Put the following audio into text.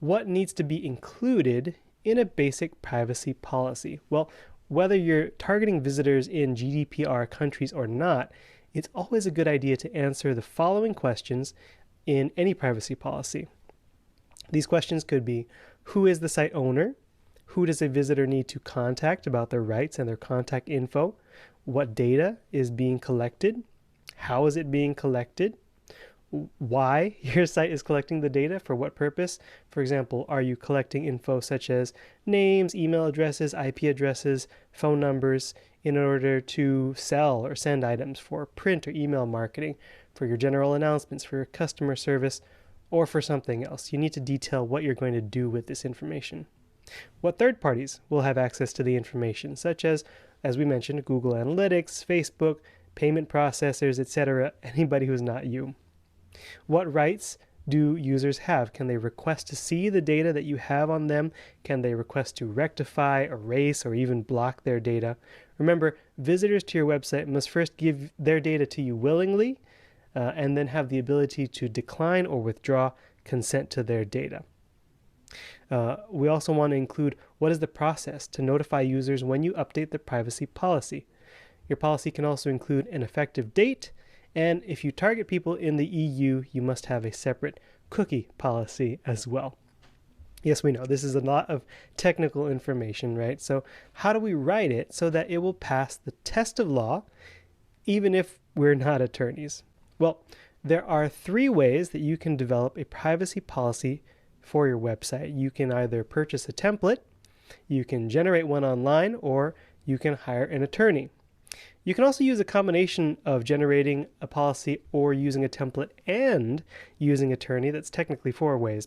What needs to be included in a basic privacy policy? Well, whether you're targeting visitors in GDPR countries or not, it's always a good idea to answer the following questions in any privacy policy. These questions could be: who is the site owner? Who does a visitor need to contact about their rights and their contact info? What data is being collected? How is it being collected? Why your site is collecting the data, for what purpose. For example, are you collecting info such as names, email addresses, IP addresses, phone numbers in order to sell or send items for print or email marketing, for your general announcements, for your customer service, or for something else? You need to detail what you're going to do with this information. What third parties will have access to the information, such as we mentioned, Google Analytics, Facebook, payment processors, etc., anybody who's not you. What rights do users have? Can they request to see the data that you have on them? Can they request to rectify, erase, or even block their data? Remember, visitors to your website must first give their data to you willingly, and then have the ability to decline or withdraw consent to their data. We also want to include what is the process to notify users when you update the privacy policy. Your policy can also include an effective date, and if you target people in the EU, you must have a separate cookie policy as well. Yes, we know this is a lot of technical information, right? So how do we write it so that it will pass the test of law, even if we're not attorneys? Well, there are 3 ways that you can develop a privacy policy for your website. You can either purchase a template, you can generate one online, or you can hire an attorney. You can also use a combination of generating a policy or using a template and using an attorney. That's technically 4 ways.